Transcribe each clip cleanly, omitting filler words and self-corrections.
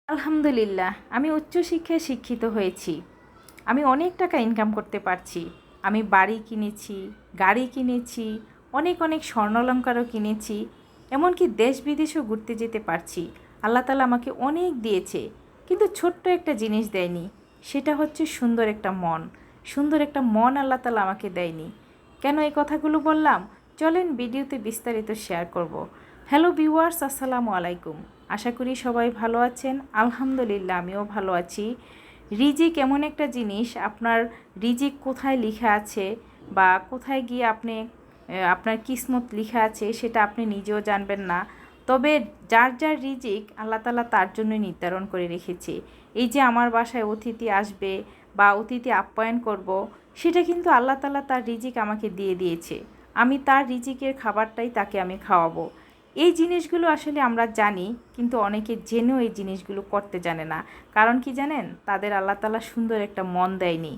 আলহামদুলিল্লাহ, আমি উচ্চশিক্ষায় শিক্ষিত হয়েছি। আমি অনেক টাকা ইনকাম করতে পারছি। আমি বাড়ি কিনেছি, গাড়ি কিনেছি, অনেক অনেক স্বর্ণালঙ্কারও কিনেছি। এমনকি দেশ বিদেশেও ঘুরতে যেতে পারছি। আল্লাহ তাআলা আমাকে অনেক দিয়েছে, কিন্তু ছোট্ট একটা জিনিস দেয়নি। সেটা হচ্ছে সুন্দর একটা মন। সুন্দর একটা মন আল্লাহ তাআলা আমাকে দেয়নি। কেন এই কথাগুলো বললাম? চলেন ভিডিওতে বিস্তারিত শেয়ার করব। হ্যালো ভিউয়ার্স, আসসালামু আলাইকুম। আশা করি সবাই ভালো আছেন। আলহামদুলিল্লাহ, আমিও ভালো আছি। রিজিক এমন একটা জিনিস, আপনার রিজিক কোথায় লেখা আছে বা কোথায় গিয়ে আপনার কিসমত লেখা আছে সেটা আপনি নিজেও জানবেন না। তবে যার যার রিজিক আল্লাহ তাআলা তার জন্যই নির্ধারণ করে রেখেছে। এই যে আমার বাসায় অতিথি আসবে বা অতিথি আপ্যায়ন করব, সেটা কিন্তু আল্লাহ তাআলা তার রিজিক আমাকে দিয়ে দিয়েছে। আমি তার রিজিকের খাবারটাই তাকে আমি খাওয়াবো। এই জিনিসগুলো আসলে আমরা জানি, কিন্তু অনেকে জেনেও এই জিনিসগুলো করতে জানে না। কারণ কি জানেন? তাদের আল্লাহ তাআলা সুন্দর একটা মন দেয়নি।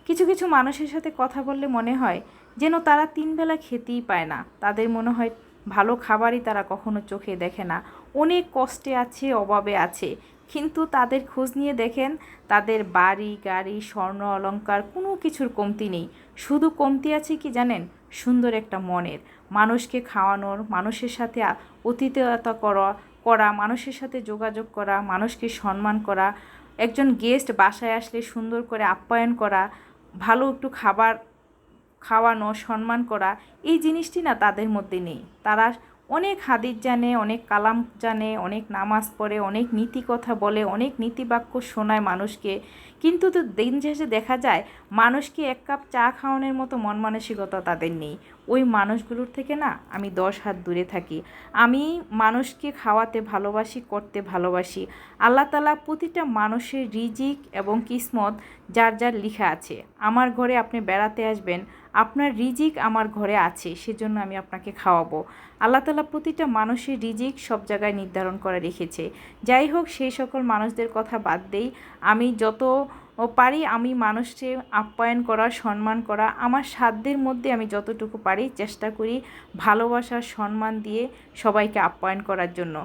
কিছু কিছু মানুষের সাথে কথা বললে মনে হয় যেন তারা তিনবেলা খেতেই পায় না। তাদের মনে হয় ভালো খাবারই তারা কখনো চোখে দেখে না। অনেক কষ্টে আছে, অভাবে আছে, কিন্তু তাদের খোঁজ নিয়ে দেখেন তাদের বাড়ি গাড়ি স্বর্ণ অলংকার কোনো কিছুর কমতি নেই। শুধু কমতি আছে কি জানেন? সুন্দর একটা মনের। মানুষকে খাওয়ানোর, মানুষের সাথে অতিথিয়তা করা, মানুষের সাথে যোগাযোগ করা, মানুষকে সম্মান করা, একজন গেস্ট বাসায় আসলে সুন্দর করে আপ্যায়ন করা, ভালো একটু খাবার খাওয়ানো, সম্মান করা, এই জিনিসটি না তাদের মধ্যে নেই। তারা অনেক হাদিস জানে, অনেক কালাম জানে, অনেক নামাজ পড়ে, অনেক নীতি কথা বলে, অনেক নীতিবাক্য শোনায় মানুষকে, কিন্তু তো দিন শেষে দেখা যায় মানুষকে এক কাপ চা খাওয়ানোর মতো মন মানসিকতা তাদের নেই। ওই মানুষগুলোর থেকে না আমি 10 হাত দূরে থাকি। আমি মানুষকে খাওয়াতে ভালোবাসি, করতে ভালোবাসি। আল্লাহ তাআলা প্রতিটা মানুষের রিজিক এবং কিসমত যার যার লেখা আছে। আমার ঘরে আপনি বেড়াতে আসবেন, আপনার রিজিক আমার ঘরে আছে, সেজন্য আমি আপনাকে খাওয়াবো। আল্লাহ তাআলা প্রতিটা মানুষের রিজিক সব জায়গায় নির্ধারণ করে রেখেছে। যাই হোক, সেই সকল মানুষদের কথা বাদ দেই। আমি যত পারি আমি মানুষকে আপ্যায়ন করা, সম্মান করা, আমার সাধ্যের মধ্যে আমি যতটুকু পারি চেষ্টা করি ভালোবাসা সম্মান দিয়ে সবাইকে আপ্যায়ন করার জন্য।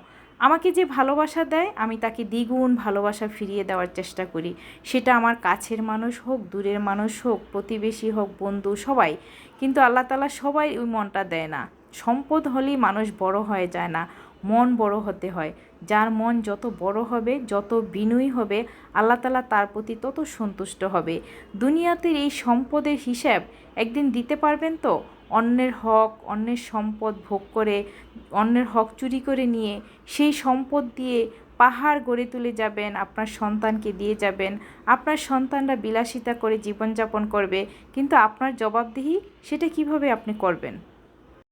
আমাকে যে ভালোবাসা দেয় আমি তাকে দ্বিগুণ ভালোবাসা ফিরিয়ে দেওয়ার চেষ্টা করি। সেটা আমার কাছের মানুষ হোক, দূরের মানুষ হোক, প্রতিবেশী হোক, বন্ধু, সবাই। কিন্তু আল্লাহ তাআলা সবাই ওই মনটা দেয় না। সম্পদ হলেই মানুষ বড় হয়ে যায় না, মন বড় হতে হয়। যার মন যত বড় হবে, যত বিনয়ী হবে, আল্লাহ তাআলা তার প্রতি তত সন্তুষ্ট হবে। দুনিয়াতে এই সম্পদের হিসাব একদিন দিতে পারবেন তো? অন্যের হক, অন্যের সম্পদ ভোগ করে, অন্যের হক চুরি করে নিয়ে সেই সম্পদ দিয়ে পাহাড় গড়ে তুলে যাবেন, আপনার সন্তানকে দিয়ে যাবেন। আপনার সন্তানরা বিলাসিতা করে জীবনযাপন করবে, কিন্তু আপনার জবাবদিহি সেটা কিভাবে আপনি করবেন?